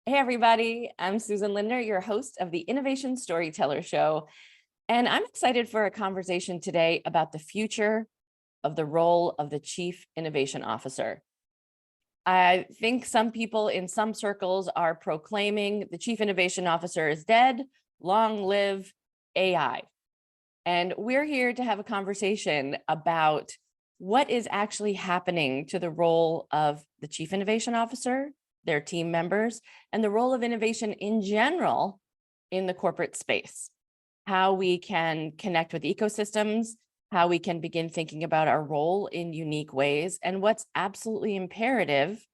Hey, everybody. I'm Susan Lindner, your host of the Innovation Storyteller Show. And I'm excited for a conversation today about the future of the role of the Chief Innovation Officer. I think some people in some circles are proclaiming the Chief Innovation Officer is dead, long live AI. And we're here to have a conversation about what is actually happening to the role of the Chief Innovation Officer, their team members, and the role of innovation in general in the corporate space. How we can connect with ecosystems, how we can begin thinking about our role in unique ways, and what's absolutely imperative,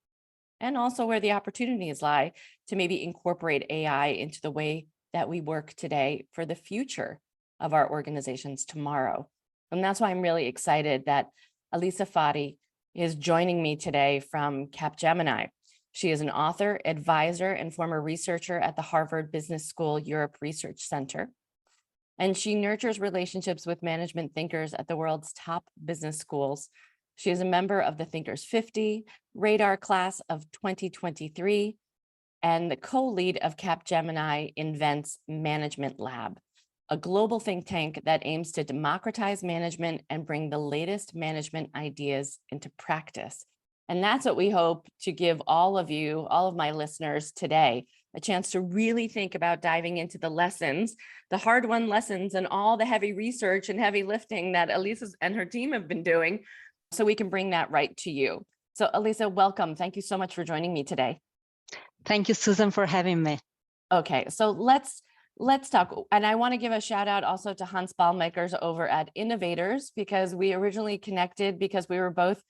and also where the opportunities lie to maybe incorporate AI into the way that we work today for the future of our organizations tomorrow. And that's why I'm really excited that Elisa Farri is joining me today from CapGemini. She is an author, advisor, and former researcher at the Harvard Business School Europe Research Center. And she nurtures relationships with management thinkers at the world's top business schools. She is a member of the Thinkers 50 Radar Class of 2023 and the co-lead of CapGemini Invent's Management Lab, a global think tank that aims to democratize management and bring the latest management ideas into practice. And that's what we hope to give all of you, all of my listeners today, a chance to really think about diving into the lessons, the hard-won lessons, and all the heavy research and heavy lifting that Elisa and her team have been doing, so we can bring that right to you. So Elisa, welcome. Thank you so much for joining me today. Thank you, Susan, for having me. Okay, so let's talk. And I want to give a shout out also to Hans Ballmakers over at Innovators, because we originally connected because we were both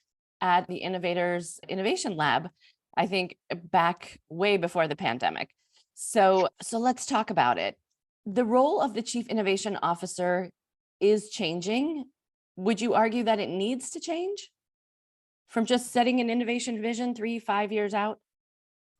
at the Innovators Innovation Lab, I think back way before the pandemic. So let's talk about it. The role of the Chief Innovation Officer is changing. Would you argue that it needs to change from just setting an innovation vision 3-5 years out?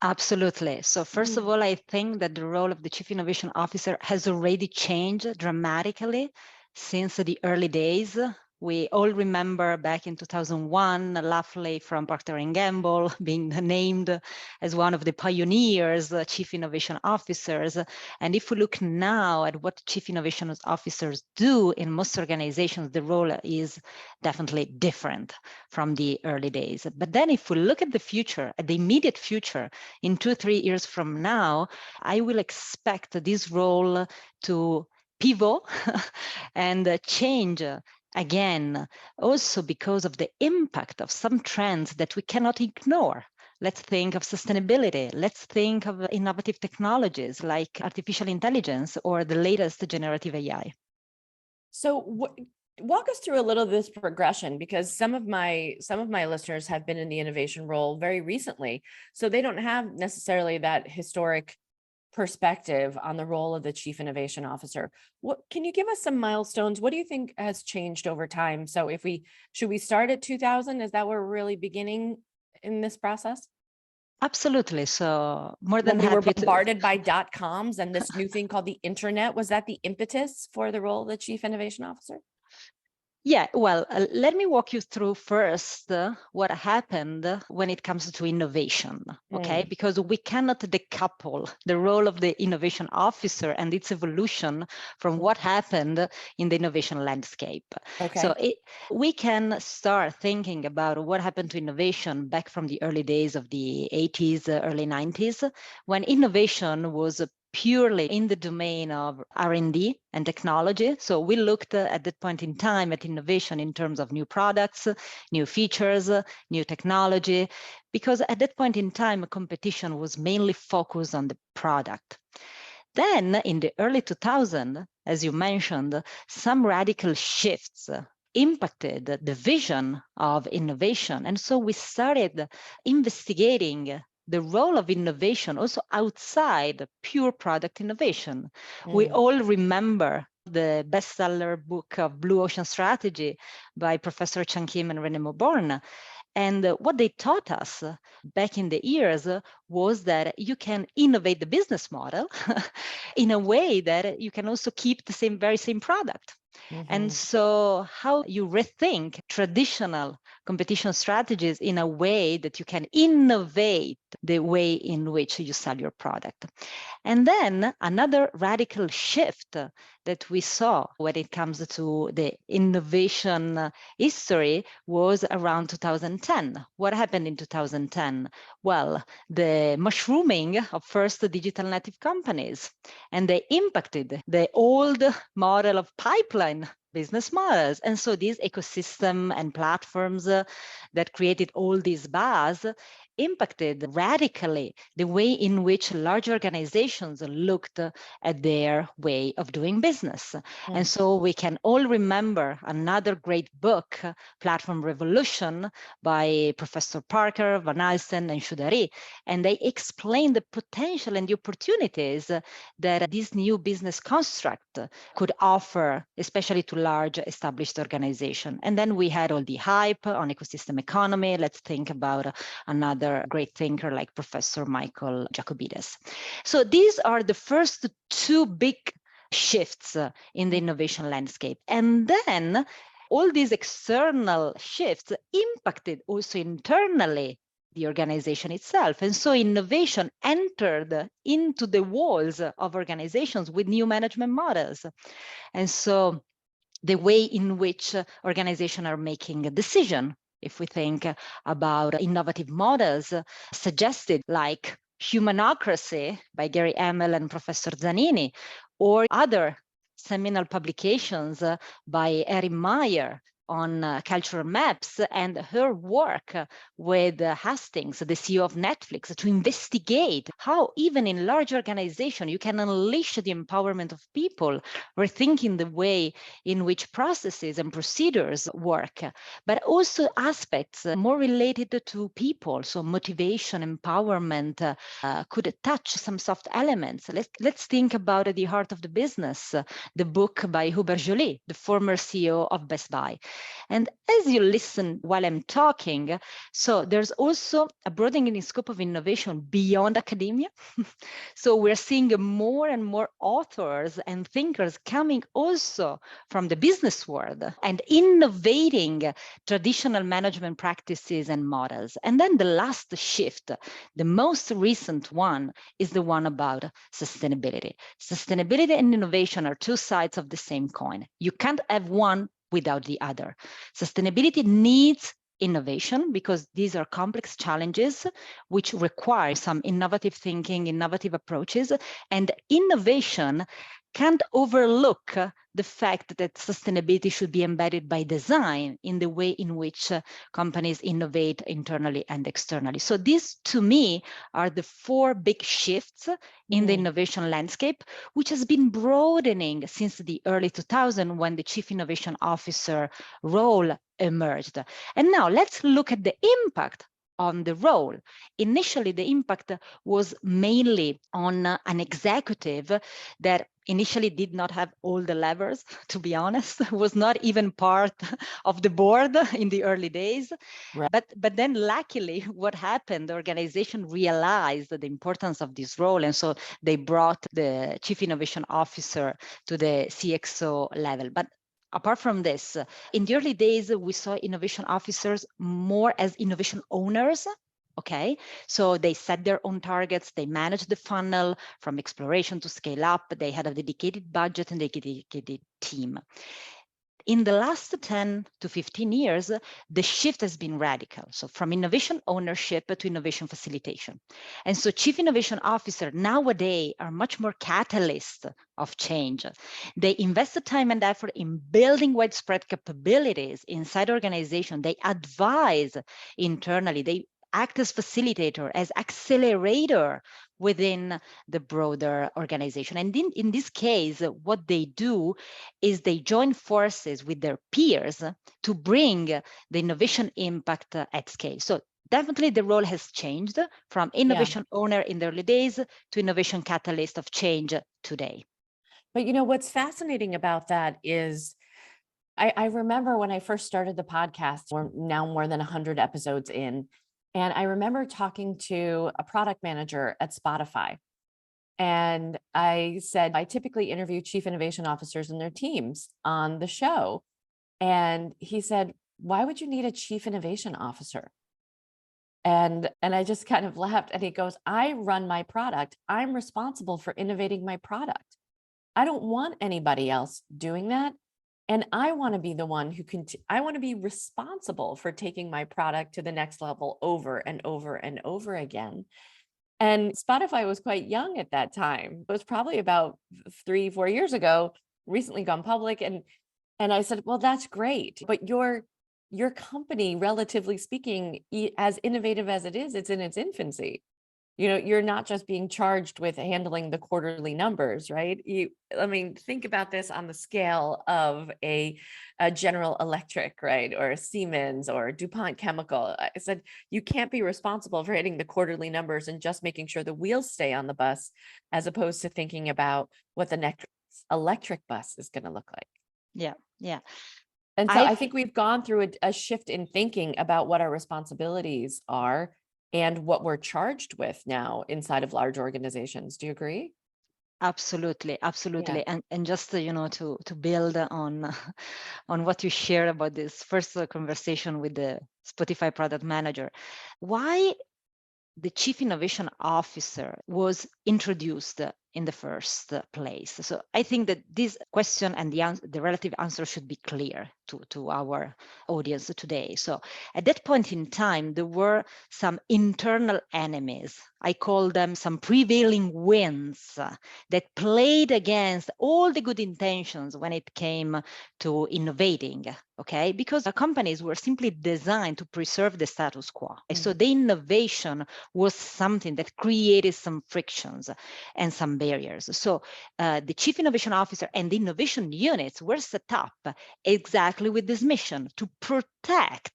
Absolutely. So first of all, I think that the role of the Chief Innovation Officer has already changed dramatically since the early days. We all remember back in 2001, Lafley from Procter & Gamble being named as one of the pioneers, Chief Innovation Officers. And if we look now at what Chief Innovation Officers do in most organizations, the role is definitely different from the early days. But then if we look at the future, at the immediate future, in 2-3 years from now, I will expect this role to pivot and change again, also because of the impact of some trends that we cannot ignore. Let's think of sustainability. Let's think of innovative technologies like artificial intelligence or the latest generative AI. So walk us through a little of this progression, because some of my listeners have been in the innovation role very recently, so they don't have necessarily that historic perspective on the role of the Chief Innovation Officer. What can you give us some milestones? What do you think has changed over time? So should we start at 2000? Is that where we're really beginning in this process? Absolutely. So more than when we were happy bombarded by .coms and this new thing called the internet, was that the impetus for the role of the Chief Innovation Officer? Yeah, well, let me walk you through first what happened when it comes to innovation, okay? Because we cannot decouple the role of the innovation officer and its evolution from what happened in the innovation landscape. Okay. So we can start thinking about what happened to innovation back from the early days of the 80s, early 90s, when innovation was purely in the domain of R&D and technology. So we looked at that point in time at innovation in terms of new products, new features, new technology, because at that point in time, competition was mainly focused on the product. Then in the early 2000s, as you mentioned, some radical shifts impacted the vision of innovation. And so we started investigating the role of innovation also outside pure product innovation. We all remember the bestseller book of Blue Ocean Strategy by Professor Chan Kim and René Mauborgne. And what they taught us back in the years was that you can innovate the business model in a way that you can also keep the very same product. And Mhm. so how you rethink traditional competition strategies in a way that you can innovate the way in which you sell your product. And then another radical shift that we saw when it comes to the innovation history was around 2010. What happened in 2010? Well, the mushrooming of first digital native companies, and they impacted the old model of pipeline business models. And so these ecosystem and platforms that created all these buzz impacted radically the way in which large organizations looked at their way of doing business. And Mm. so we can all remember another great book, Platform Revolution, by Professor Parker, Van Alsten, and Choudhary. And they explain the potential and the opportunities that this new business construct could offer, especially to large established organizations. And then we had all the hype on ecosystem economy. Let's think about another great thinker like Professor Michael Jacobides. So these are the first two big shifts in the innovation landscape. And then all these external shifts impacted also internally the organization itself. And so innovation entered into the walls of organizations with new management models. And so the way in which organizations are making a decision, if we think about innovative models suggested like Humanocracy by Gary Hamel and Professor Zanini, or other seminal publications by Erin Meyer on cultural maps, and her work with Hastings, the CEO of Netflix, to investigate how even in large organizations you can unleash the empowerment of people, rethinking the way in which processes and procedures work, but also aspects more related to people. So motivation, empowerment could touch some soft elements. Let's think about The Heart of the Business, the book by Hubert Joly, the former CEO of Best Buy. And as you listen while I'm talking, so there's also a broadening in scope of innovation beyond academia. So we're seeing more and more authors and thinkers coming also from the business world and innovating traditional management practices and models. And then the last shift, the most recent one, is the one about sustainability. Sustainability and innovation are two sides of the same coin. You can't have one without the other. Sustainability needs innovation because these are complex challenges which require some innovative thinking, innovative approaches, and innovation can't overlook the fact that sustainability should be embedded by design in the way in which companies innovate internally and externally. So these, to me, are the four big shifts in the innovation landscape, which has been broadening since the early 2000s when the Chief Innovation Officer role emerged. And now let's look at the impact on the role. Initially, the impact was mainly on an executive that initially did not have all the levers, to be honest, was not even part of the board in the early days. Right. But then luckily what happened, the organization realized the importance of this role. And so they brought the Chief Innovation Officer to the CXO level. But apart from this, in the early days, we saw innovation officers more as innovation owners. Okay, so they set their own targets, they managed the funnel from exploration to scale up, they had a dedicated budget and a dedicated team. In the last 10 to 15 years, the shift has been radical. So from innovation ownership to innovation facilitation. And so chief innovation officers nowadays are much more catalysts of change. They invest the time and effort in building widespread capabilities inside organization. They advise internally. They act as facilitator, as accelerator within the broader organization. And in this case, what they do is they join forces with their peers to bring the innovation impact at scale. So definitely the role has changed from innovation owner in the early days to innovation catalyst of change today. But you know, what's fascinating about that is I remember when I first started the podcast, we're now more than 100 episodes in, and I remember talking to a product manager at Spotify. And I said, I typically interview chief innovation officers and their teams on the show. And he said, why would you need a chief innovation officer? And I just kind of laughed, and he goes, I run my product. I'm responsible for innovating my product. I don't want anybody else doing that. And I want to be the one who can, I want to be responsible for taking my product to the next level over and over and over again. And Spotify was quite young at that time. It was probably about 3, 4 years ago, recently gone public. And I said, well, that's great. But your company, relatively speaking, as innovative as it is, it's in its infancy. You're not just being charged with handling the quarterly numbers, right? I mean, think about this on the scale of a General Electric, right? Or a Siemens or DuPont Chemical. I said, you can't be responsible for hitting the quarterly numbers and just making sure the wheels stay on the bus, as opposed to thinking about what the next electric bus is going to look like. Yeah, yeah. And so I think we've gone through a shift in thinking about what our responsibilities are and what we're charged with now inside of large organizations. Do you agree? Absolutely, absolutely. Yeah. And just to build on on what you shared about this first conversation with the Spotify product manager, why the chief innovation officer was introduced in the first place. So I think that this question and the relative answer should be clear to our audience today. So at that point in time, there were some internal enemies. I call them some prevailing winds that played against all the good intentions when it came to innovating, okay? Because the companies were simply designed to preserve the status quo. So the innovation was something that created some frictions and some barriers. So the chief innovation officer and the innovation units were set up exactly with this mission to protect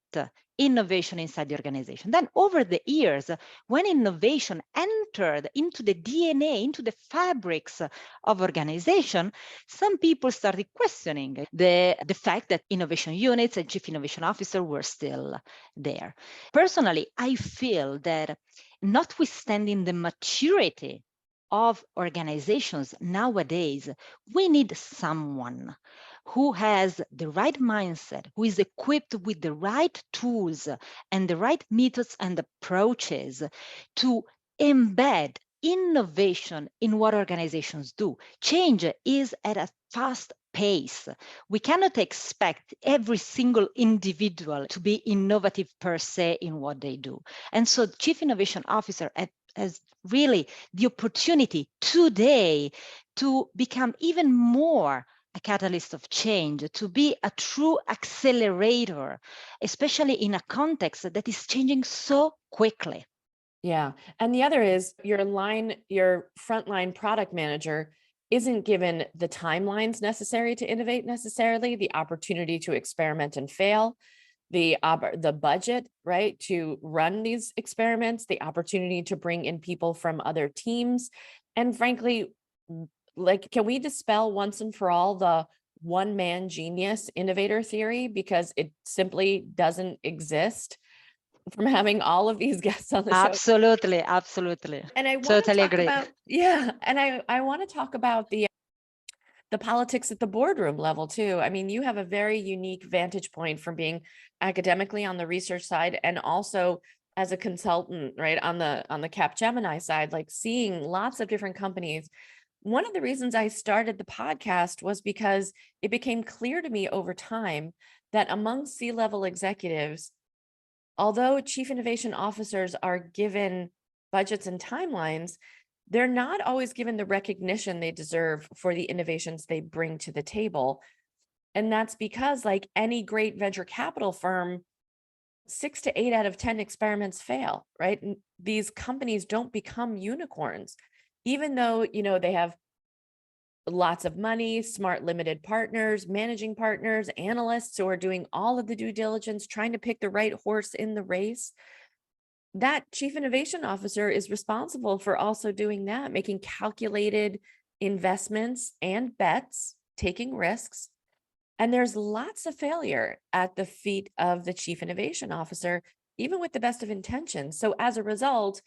innovation inside the organization. Then over the years, when innovation entered into the DNA, into the fabrics of organization, some people started questioning the fact that innovation units and chief innovation officer were still there. Personally, I feel that notwithstanding the maturity of organizations nowadays, we need someone who has the right mindset, who is equipped with the right tools and the right methods and approaches to embed innovation in what organizations do. Change is at a fast pace. We cannot expect every single individual to be innovative per se in what they do. And so Chief Innovation Officer has really the opportunity today to become even more a catalyst of change, to be a true accelerator, especially in a context that is changing so quickly. Yeah. And the other is your frontline product manager isn't given the timelines necessary to innovate necessarily, the opportunity to experiment and fail, the budget, right, to run these experiments, the opportunity to bring in people from other teams. And frankly, like, can we dispel once and for all the one-man genius innovator theory, because it simply doesn't exist, from having all of these guests on the show? Absolutely, absolutely. And I want to Totally talk agree. about, yeah, and I want to talk about the politics at the boardroom level too. I mean, you have a very unique vantage point from being academically on the research side and also as a consultant, right, on the CapGemini side, like seeing lots of different companies. One of the reasons I started the podcast was because it became clear to me over time that among C-level executives, although chief innovation officers are given budgets and timelines, they're not always given the recognition they deserve for the innovations they bring to the table. And that's because, like any great venture capital firm, 6 to 8 out of 10 experiments fail, right? And these companies don't become unicorns, even though, they have lots of money, smart limited partners, managing partners, analysts who are doing all of the due diligence, trying to pick the right horse in the race. That chief innovation officer is responsible for also doing that, making calculated investments and bets, taking risks. And there's lots of failure at the feet of the chief innovation officer, even with the best of intentions. So as a result,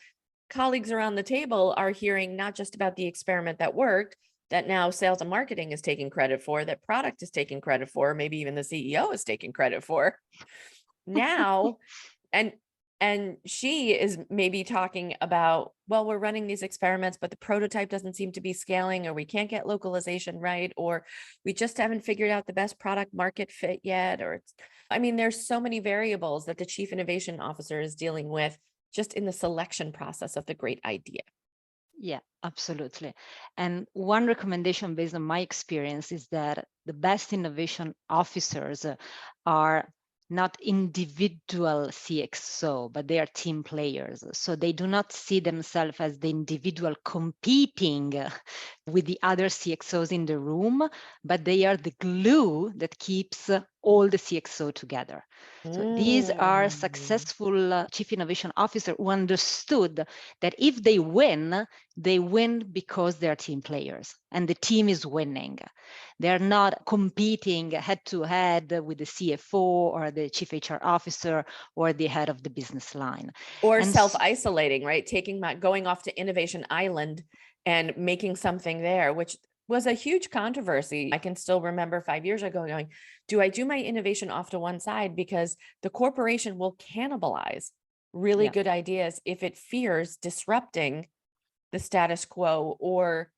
colleagues around the table are hearing not just about the experiment that worked, that now sales and marketing is taking credit for, that product is taking credit for, maybe even the CEO is taking credit for. Now, and she is maybe talking about, well, we're running these experiments, but the prototype doesn't seem to be scaling, or we can't get localization right, or we just haven't figured out the best product market fit yet. Or I mean, there's so many variables that the chief innovation officer is dealing with just in the selection process of the great idea. Yeah, absolutely. And one recommendation based on my experience is that the best innovation officers are not individual CXO, but they are team players. So they do not see themselves as the individual competing with the other CXOs in the room, but they are the glue that keeps all the CXO together. So these are successful chief innovation officers who understood that if they win because they're team players and the team is winning. They're not competing head to head with the CFO or the chief HR officer or the head of the business line. Or self-isolating, right? Going off to Innovation Island and making something there, which was a huge controversy. I can still remember 5 years ago going, do I do my innovation off to one side? Because the corporation will cannibalize really good ideas if it fears disrupting the status quo or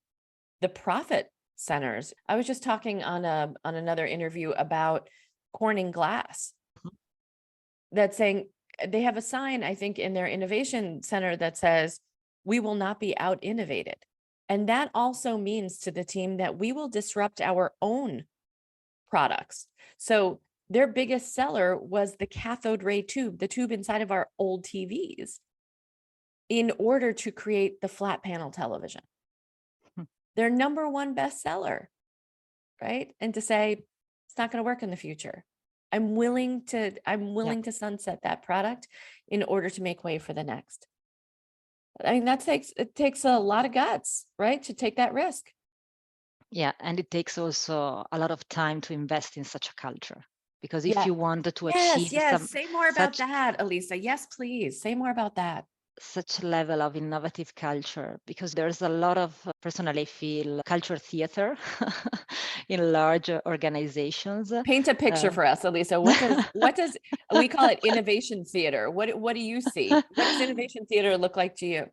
the profit centers. I was just talking on another interview about Corning Glass, that's saying they have a sign, I think, in their innovation center that says, we will not be out-innovated. And that also means to the team that we will disrupt our own products. So their biggest seller was the cathode ray tube, the tube inside of our old TVs, in order to create the flat panel television. Their number one bestseller, right? And to say, it's not going to work in the future. I'm willing to sunset that product in order to make way for the next. I mean, it takes a lot of guts, right? To take that risk. Yeah, and it takes also a lot of time to invest in such a culture. Because if you want to achieve say more about that, Elisa. Yes, please. Say more about that. Such a level of innovative culture, because there's a lot of, personally feel, culture theater in large organizations. Paint a picture for us, Elisa. What does we call it innovation theater? What do you see? What does innovation theater look like to you?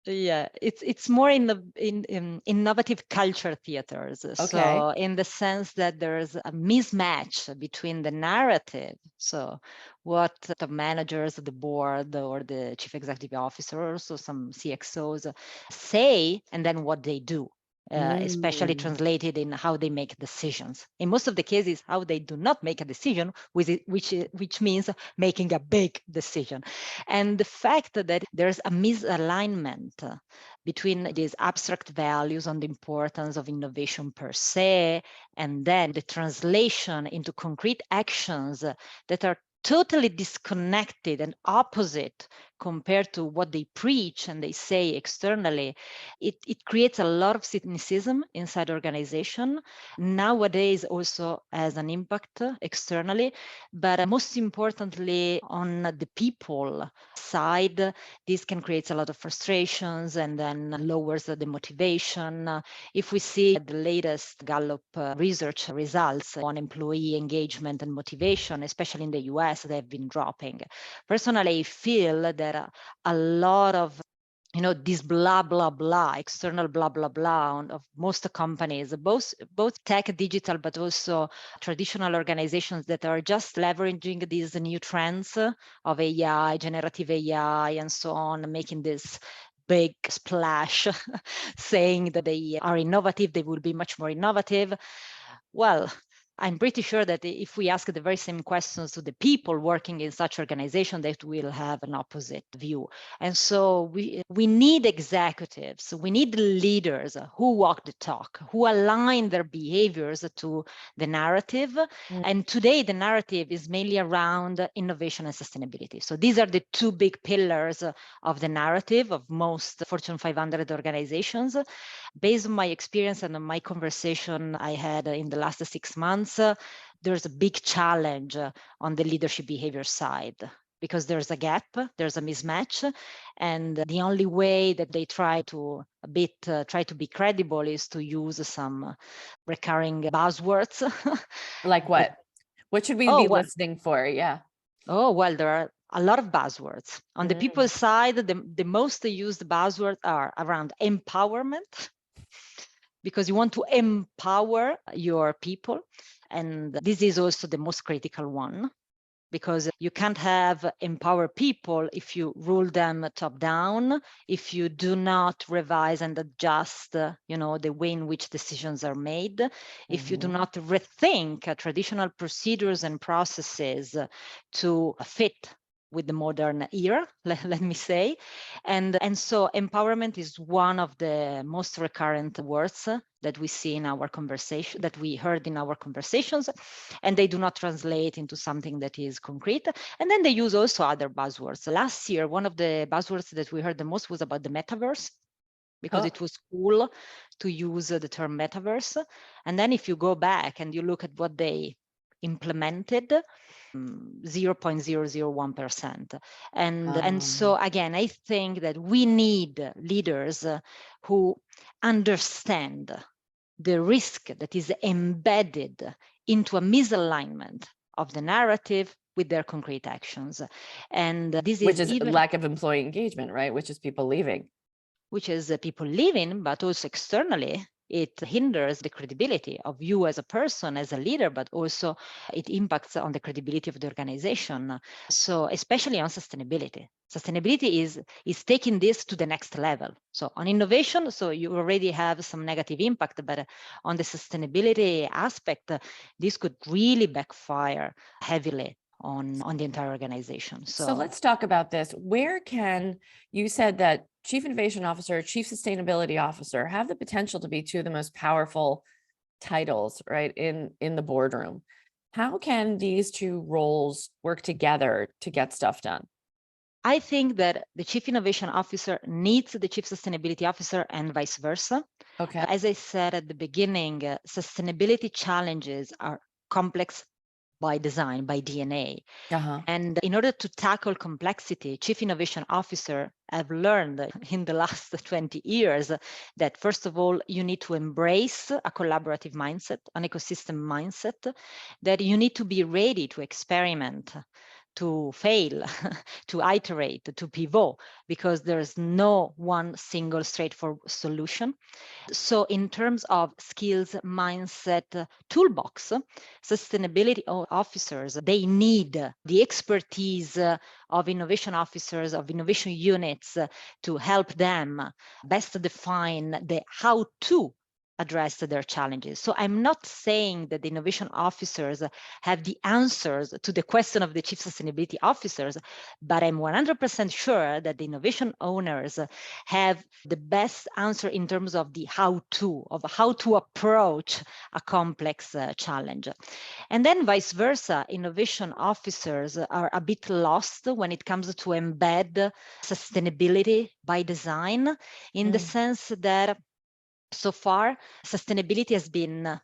Yeah, it's more in innovative culture theaters. Okay. So in the sense that there's a mismatch between the narrative, so what the managers, the board, or the chief executive officer, or also some CXOs say, and then what they do. Especially translated in how they make decisions. In most of the cases, how they do not make a decision, which means making a big decision. And the fact that there's a misalignment between these abstract values on the importance of innovation per se, and then the translation into concrete actions that are totally disconnected and opposite compared to what they preach and they say externally, it creates a lot of cynicism inside organization. Nowadays also has an impact externally, but most importantly on the people side, this can create a lot of frustrations and then lowers the motivation. If we see the latest Gallup research results on employee engagement and motivation, especially in the US, they've been dropping. Personally, I feel that a lot of this blah, blah, blah, external blah, blah, blah of most companies, both tech, digital, but also traditional organizations that are just leveraging these new trends of AI, generative AI, and so on, making this big splash, saying that they are innovative, they will be much more innovative. Well, I'm pretty sure that if we ask the very same questions to the people working in such organizations, they will have an opposite view. And so we need executives, we need leaders who walk the talk, who align their behaviors to the narrative. And today the narrative is mainly around innovation and sustainability. So these are the two big pillars of the narrative of most Fortune 500 organizations. Based on my experience and on my conversation I had in the last 6 months, there's a big challenge on the leadership behavior side. because there's a gap, there's a mismatch. And the only way that they try to try to be credible is to use some recurring buzzwords. Like what? What should we Oh, be well, listening for? Yeah. there are a lot of buzzwords. On the people Mm. side, the most used buzzwords are around empowerment, because you want to empower your people. And this is also the most critical one, because you can't have empowered people if you rule them top down, if you do not revise and adjust, the way in which decisions are made, if you do Mhm. not rethink traditional procedures and processes to fit with the modern era, let me say. And so empowerment is one of the most recurrent words that we see in our conversation, that we heard in our conversations, and they do not translate into something that is concrete. And then they use also other buzzwords. Last year, one of the buzzwords that we heard the most was about the metaverse, because it was cool to use the term metaverse. And then if you go back and you look at what they implemented, 0.001%. And so again, I think that we need leaders who understand the risk that is embedded into a misalignment of the narrative with their concrete actions. And this Which is is even lack of employee engagement, right? Which is people leaving. which is people living, but also externally, it hinders the credibility of you as a person, as a leader, but also it impacts on the credibility of the organization. So especially on sustainability. Sustainability is taking this to the next level. So on innovation, so you already have some negative impact, but on the sustainability aspect, this could really backfire heavily on the entire organization. So let's talk about this. You said that Chief Innovation Officer, Chief Sustainability Officer have the potential to be two of the most powerful titles, right, in the boardroom. How can these two roles work together to get stuff done? I think that the Chief Innovation Officer needs the Chief Sustainability Officer and vice versa. Okay. As I said at the beginning, sustainability challenges are complex by design, by DNA. And in order to tackle complexity, Chief Innovation Officer have learned in the last 20 years that, first of all, you need to embrace a collaborative mindset, an ecosystem mindset, that you need to be ready to experiment, to fail, to iterate, to pivot, because there's no one single straightforward solution. So in terms of skills, mindset, toolbox, sustainability officers, they need the expertise of innovation officers, of innovation units to help them best define the how to address their challenges. So I'm not saying that the innovation officers have the answers to the question of the chief sustainability officers, but I'm 100% sure that the innovation owners have the best answer in terms of the how to approach a complex challenge. And then vice versa, innovation officers are a bit lost when it comes to embed sustainability by design, in the sense that so far, sustainability has been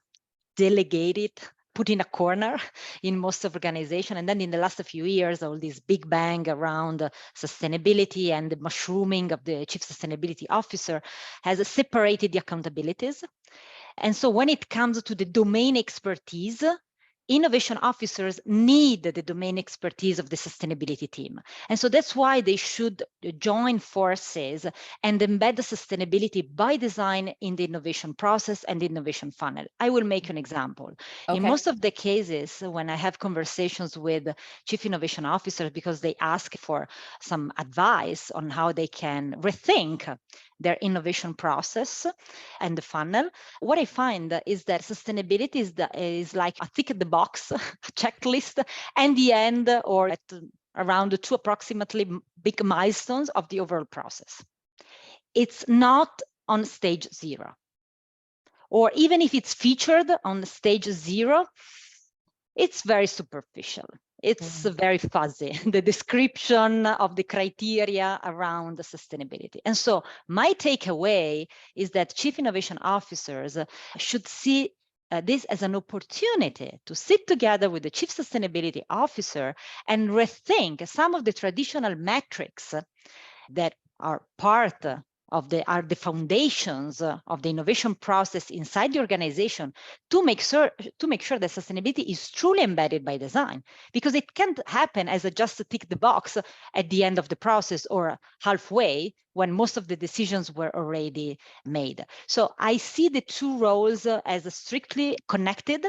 delegated, put in a corner in most of organizations. And then in the last few years, all this big bang around sustainability and the mushrooming of the chief sustainability officer has separated the accountabilities. And so when it comes to the domain expertise, innovation officers need the domain expertise of the sustainability team. And so that's why they should join forces and embed the sustainability by design in the innovation process and the innovation funnel. I will make an example. In most of the cases, when I have conversations with chief innovation officers, because they ask for some advice on how they can rethink their innovation process and the funnel, what I find is that sustainability is like a tick in the box, a checklist, and the end, or at around two approximately big milestones of the overall process. It's not on stage 0. Or even if it's featured on stage 0, it's very superficial. It's very fuzzy, the description of the criteria around the sustainability. And so my takeaway is that chief innovation officers should see this as an opportunity to sit together with the chief sustainability officer and rethink some of the traditional metrics that are part of the foundations of the innovation process inside the organization to make sure that sustainability is truly embedded by design, because it can't happen as a just tick the box at the end of the process or halfway when most of the decisions were already made. So I see the two roles as strictly connected.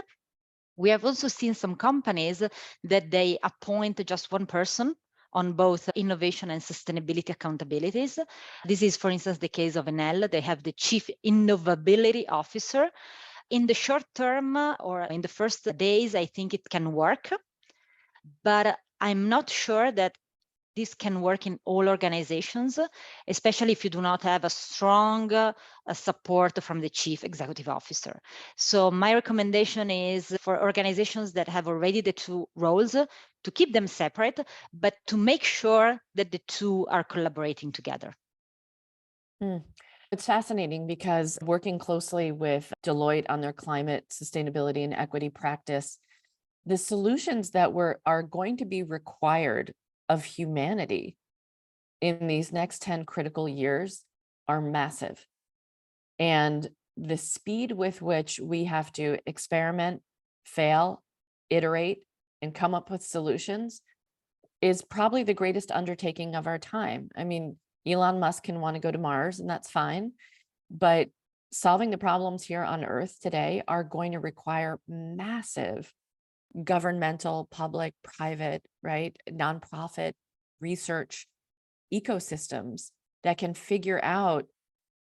We have also seen some companies that they appoint just one person on both innovation and sustainability accountabilities. This is, for instance, the case of Enel. They have the chief innovability officer. In the short term or in the first days, I think it can work, but I'm not sure that this can work in all organizations, especially if you do not have a strong support from the chief executive officer. So my recommendation is for organizations that have already the two roles to keep them separate, but to make sure that the two are collaborating together. It's fascinating because working closely with Deloitte on their climate, sustainability, and equity practice, the solutions that are going to be required of humanity in these next 10 critical years are massive. And the speed with which we have to experiment, fail, iterate, and come up with solutions is probably the greatest undertaking of our time. I mean, Elon Musk can want to go to Mars, and that's fine. But solving the problems here on Earth today are going to require massive governmental, public, private, right, nonprofit research ecosystems that can figure out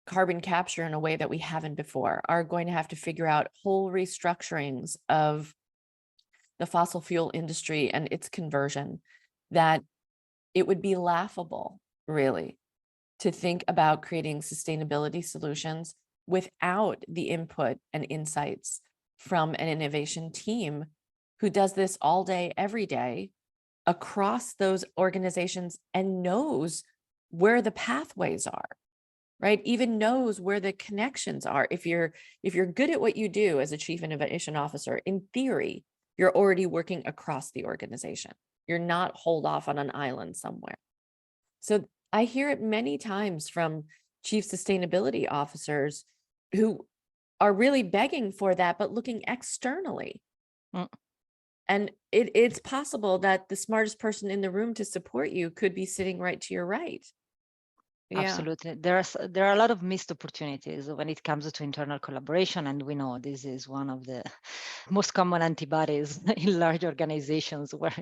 carbon capture in a way that we haven't before, are going to have to figure out whole restructurings of the fossil fuel industry and its conversion, that it would be laughable, really, to think about creating sustainability solutions without the input and insights from an innovation team who does this all day, every day across those organizations and knows where the pathways are, right? Even knows where the connections are. If you're good at what you do as a chief innovation officer, in theory, you're already working across the organization. You're not holed off on an island somewhere. So I hear it many times from chief sustainability officers who are really begging for that, but looking externally. And it's possible that the smartest person in the room to support you could be sitting right to your right. Yeah. Absolutely. There are a lot of missed opportunities when it comes to internal collaboration, and we know this is one of the most common antibodies in large organizations where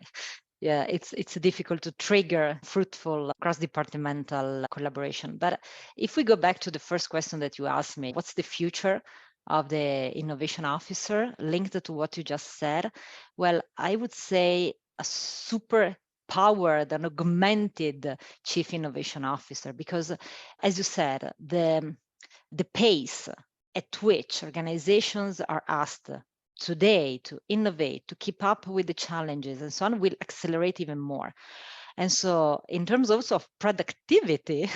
it's difficult to trigger fruitful cross-departmental collaboration. But if we go back to the first question that you asked me, what's the future of the innovation officer linked to what you just said? Well, I would say a super powered and augmented chief innovation officer, because as you said, the pace at which organizations are asked today to innovate, to keep up with the challenges and so on, will accelerate even more. And so in terms also of productivity,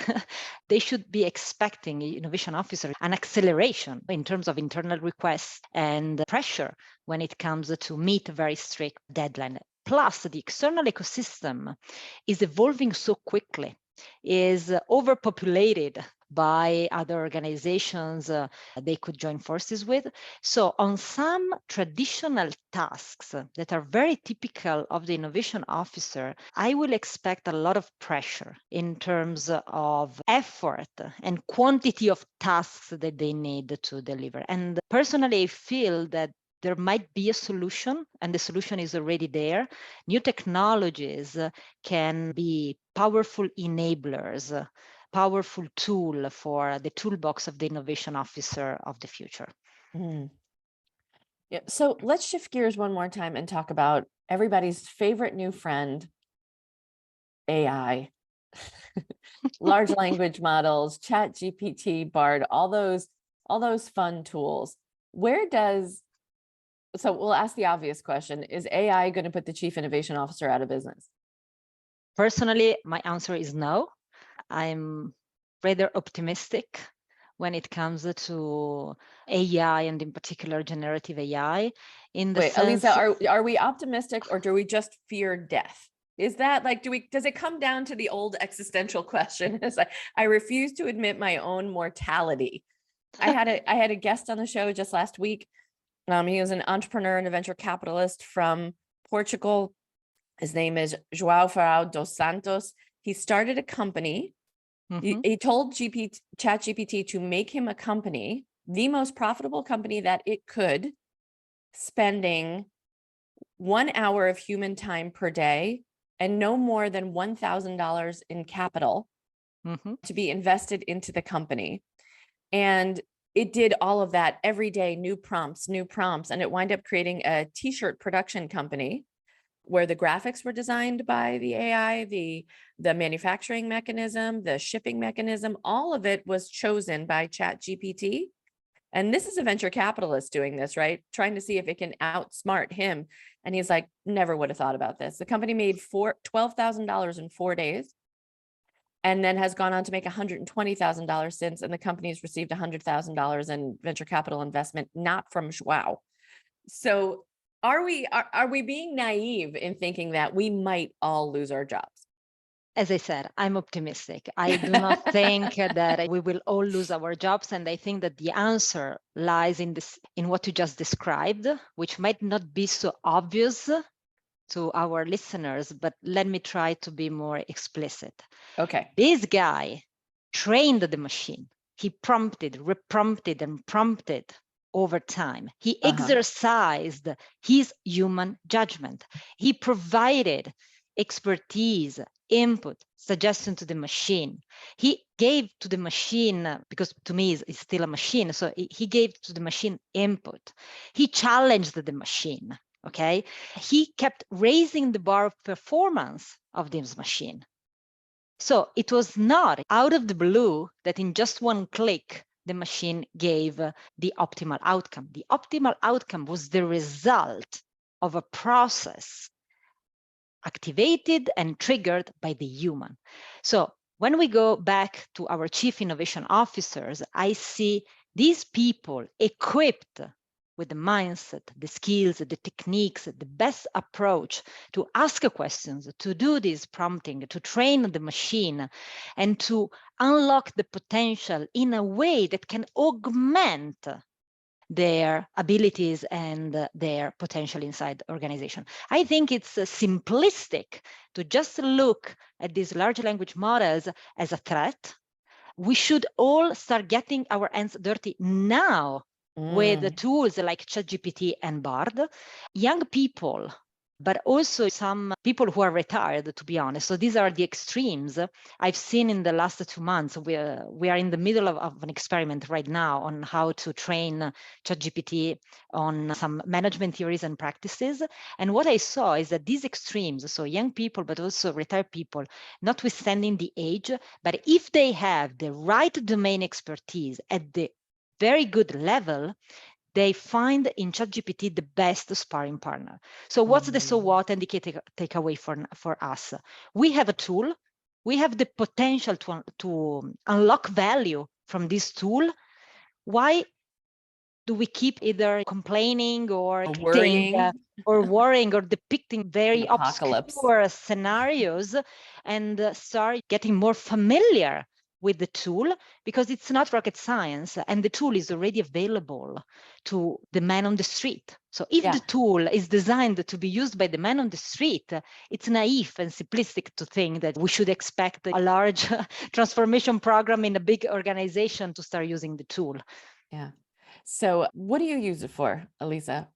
they should be expecting innovation officer an acceleration in terms of internal requests and pressure when it comes to meet a very strict deadline. Plus, the external ecosystem is evolving so quickly, is overpopulated by other organizations they could join forces with. So on some traditional tasks that are very typical of the innovation officer, I will expect a lot of pressure in terms of effort and quantity of tasks that they need to deliver. And personally, I feel that there might be a solution, and the solution is already there. New technologies can be powerful enablers, powerful tool for the toolbox of the innovation officer of the future. Yeah. So let's shift gears one more time and talk about everybody's favorite new friend, AI. Large language models, ChatGPT, Bard, all those fun tools. So we'll ask the obvious question, is AI going to put the chief innovation officer out of business? Personally, my answer is no. I'm rather optimistic when it comes to AI, and in particular generative AI, in the Wait, sense. Elisa, are we optimistic or do we just fear death? Is that like, does it come down to the old existential question? It's like, I refuse to admit my own mortality. I had a guest on the show just last week. He was an entrepreneur and a venture capitalist from Portugal. His name is João Ferrao dos Santos. He started a company. He told ChatGPT to make him a company, the most profitable company that it could, spending 1 hour of human time per day and no more than $1,000 in capital to be invested into the company. And it did all of that every day, new prompts, and it wound up creating a t-shirt production company where the graphics were designed by the AI, the manufacturing mechanism, the shipping mechanism, all of it was chosen by ChatGPT. And this is a venture capitalist doing this, right? Trying to see if it can outsmart him. And he's like, never would have thought about this. The company made $12,000 in 4 days and then has gone on to make $120,000 since. And the company's received $100,000 in venture capital investment, not from Joao. So are we being naive in thinking that we might all lose our jobs? As I said, I'm optimistic. I do not think that we will all lose our jobs. And I think that the answer lies in what you just described, which might not be so obvious to our listeners, but let me try to be more explicit. Okay. This guy trained the machine. He prompted, reprompted, and prompted over time. He exercised his human judgment. He provided expertise, input, suggestion to the machine. He gave to the machine, because to me it's still a machine, so he gave to the machine input. He challenged the machine, okay? He kept raising the bar of performance of this machine. So it was not out of the blue that in just one click, the machine gave the optimal outcome. The optimal outcome was the result of a process activated and triggered by the human. So when we go back to our chief innovation officers, I see these people equipped with the mindset, the skills, the techniques, the best approach to ask questions, to do this prompting, to train the machine, and to unlock the potential in a way that can augment their abilities and their potential inside the organization. I think it's simplistic to just look at these large language models as a threat. We should all start getting our hands dirty now with the tools like ChatGPT and Bard. Young people, but also some people who are retired, to be honest. So these are the extremes I've seen in the last 2 months. We are in the middle of an experiment right now on how to train ChatGPT on some management theories and practices. And what I saw is that these extremes, so young people, but also retired people, notwithstanding the age, but if they have the right domain expertise at the very good level, they find in ChatGPT the best sparring partner. So what's the so what and the key takeaway for us? We have a tool. We have the potential to unlock value from this tool. Why do we keep either complaining or worrying or depicting very obscure scenarios and start getting more familiar with the tool, because it's not rocket science and the tool is already available to the man on the street. So if the tool is designed to be used by the man on the street, it's naive and simplistic to think that we should expect a large transformation program in a big organization to start using the tool. Yeah. So what do you use it for, Elisa?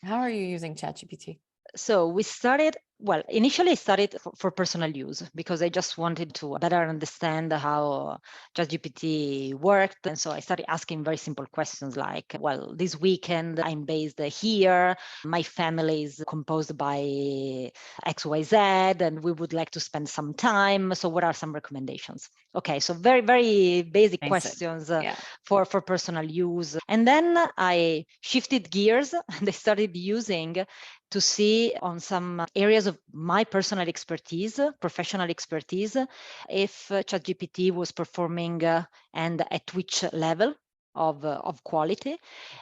How are you using ChatGPT? So we started, well, initially I started for personal use because I just wanted to better understand how ChatGPT worked. And so I started asking very simple questions like, well, this weekend I'm based here. My family is composed by XYZ and we would like to spend some time. So what are some recommendations? Okay, so very, very basic questions for personal use. And then I shifted gears and I started using to see on some areas of of my personal expertise, professional expertise, if ChatGPT was performing and at which level of quality.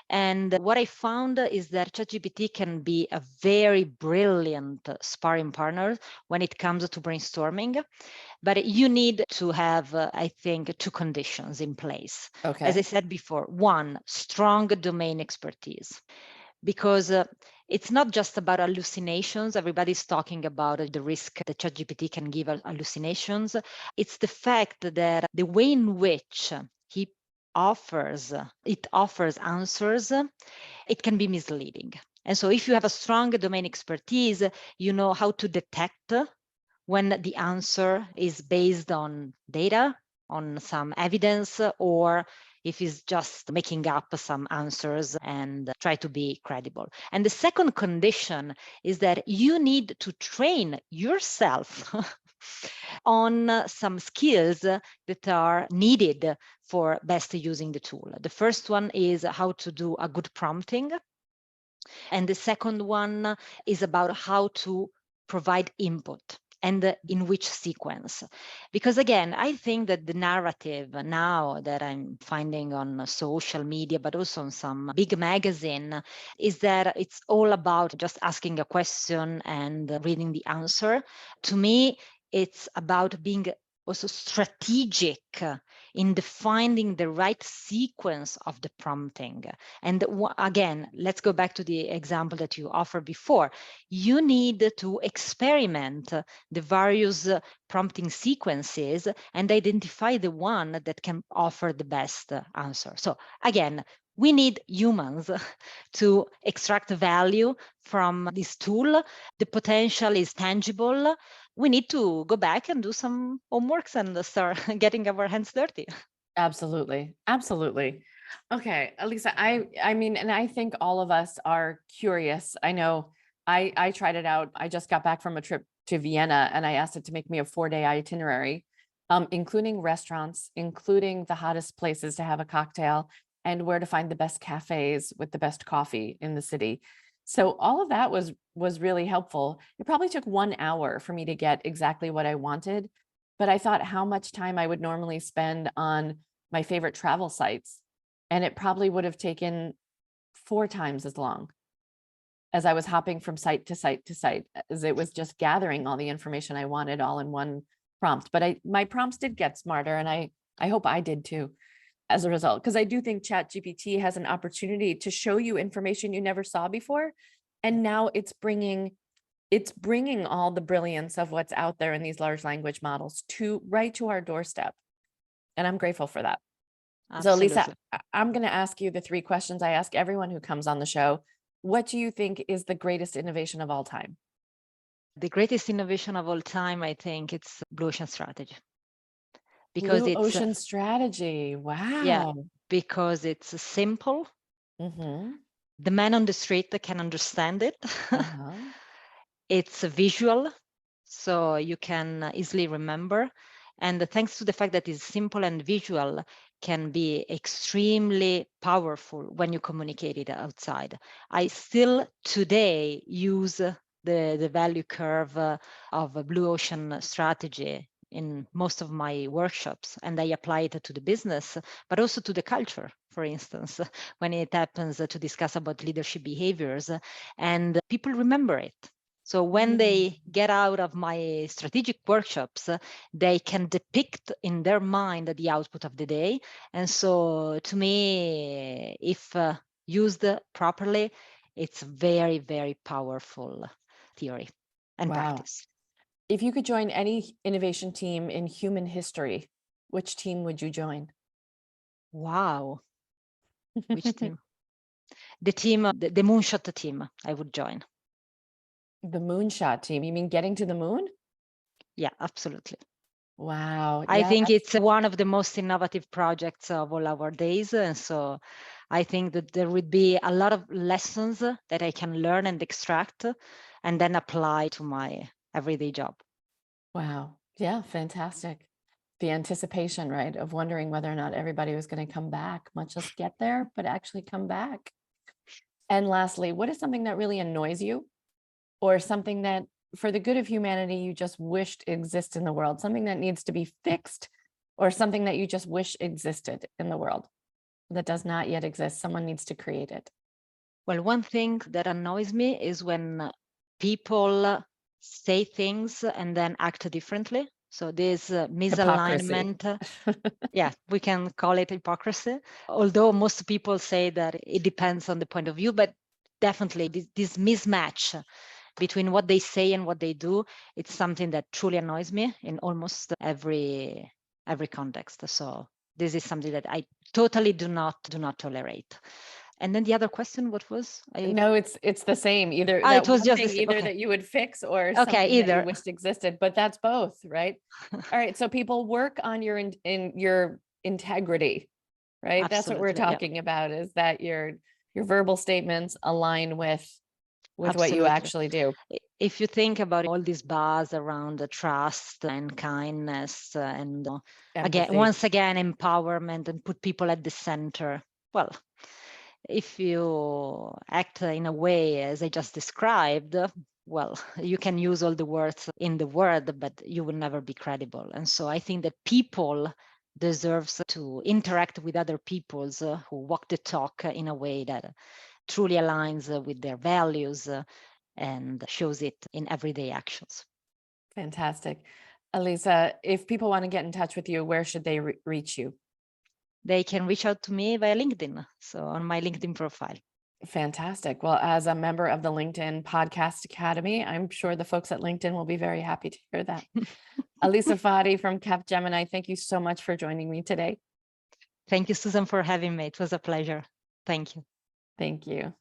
And what I found is that ChatGPT can be a very brilliant sparring partner when it comes to brainstorming. But you need to have, I think, two conditions in place. Okay. As I said before, one, strong domain expertise. Because it's not just about hallucinations. Everybody's talking about the risk that ChatGPT can give hallucinations. It's the fact that the way in which it offers answers, it can be misleading. And so if you have a strong domain expertise, you know how to detect when the answer is based on data, on some evidence, or if it's just making up some answers and try to be credible. And the second condition is that you need to train yourself on some skills that are needed for best using the tool. The first one is how to do a good prompting. And the second one is about how to provide input and in which sequence. Because again, I think that the narrative now that I'm finding on social media, but also on some big magazine, is that it's all about just asking a question and reading the answer. To me, it's about being also strategic in defining the right sequence of the prompting. And again, let's go back to the example that you offered before. You need to experiment the various prompting sequences and identify the one that can offer the best answer. So again, we need humans to extract value from this tool. The potential is tangible. We need to go back and do some homeworks and start getting our hands dirty. Absolutely. Absolutely. Okay, Elisa, I mean, and I think all of us are curious. I know I tried it out. I just got back from a trip to Vienna and I asked it to make me a 4-day itinerary, including restaurants, including the hottest places to have a cocktail and where to find the best cafes with the best coffee in the city. So all of that was really helpful. It probably took 1 hour for me to get exactly what I wanted, but I thought how much time I would normally spend on my favorite travel sites, and it probably would have taken 4 times as long as I was hopping from site to site to site, as it was just gathering all the information I wanted all in one prompt. But my prompts did get smarter, and I hope I did too as a result, because I do think ChatGPT has an opportunity to show you information you never saw before, and now it's bringing all the brilliance of what's out there in these large language models right to our doorstep. And I'm grateful for that. Absolutely. So Lisa, I'm going to ask you the 3 questions I ask everyone who comes on the show. What do you think is the greatest innovation of all time? The greatest innovation of all time, I think it's Blue Ocean Strategy. Because Blue it's Ocean Strategy. yeah, Wow. because it's simple. Mm-hmm. The man on the street can understand it. Uh-huh. It's visual, so you can easily remember. And thanks to the fact that it's simple and visual, can be extremely powerful when you communicate it outside. I still today use the value curve of a Blue Ocean Strategy in most of my workshops, and I apply it to the business, but also to the culture, for instance, when it happens to discuss about leadership behaviors, and people remember it. So when they get out of my strategic workshops, they can depict in their mind the output of the day. And so to me, if used properly, it's very, very powerful theory and Wow. practice. If you could join any innovation team in human history, which team would you join? Wow. Which team? The team, the moonshot team, I would join. The moonshot team. You mean getting to the moon? Yeah, absolutely. Wow. I Yeah. think it's one of the most innovative projects of all our days. And so I think that there would be a lot of lessons that I can learn and extract and then apply to my everyday job. Wow. Yeah. Fantastic. The anticipation, right, of wondering whether or not everybody was going to come back, much less get there, but actually come back. And lastly, what is something that really annoys you or something that for the good of humanity you just wished exist in the world, something that needs to be fixed, or something that you just wish existed in the world that does not yet exist? Someone needs to create it. Well, one thing that annoys me is when people say things and then act differently. So this Hypocrisy. misalignment, yeah, we can call it hypocrisy. Although most people say that it depends on the point of view, but definitely this mismatch between what they say and what they do, it's something that truly annoys me in almost every context. So this is something that I totally do not tolerate. And then the other question, what was? No, it's the same. Either It that was one just the thing, same. either Okay. that you would fix or Okay, something that you either. wished existed, but that's both, right? All right. So people work on your in your integrity, right? That's what we're Absolutely. Yeah, talking about, is that your verbal statements align with what you absolutely. actually do. If you think about all these bars around the trust and kindness and again, Empathy. once again, empowerment and put people at the center. Well, if you act in a way as I just described, well, you can use all the words in the word, but you will never be credible. And so I think that people deserves to interact with other peoples who walk the talk in a way that truly aligns with their values and shows it in everyday actions. Fantastic. Elisa, if people want to get in touch with you, where should they reach you? They can reach out to me via LinkedIn, so on my LinkedIn profile. Fantastic. Well, as a member of the LinkedIn Podcast Academy, I'm sure the folks at LinkedIn will be very happy to hear that. Elisa Farri from CapGemini, thank you so much for joining me today. Thank you, Susan, for having me. It was a pleasure. Thank you. Thank you.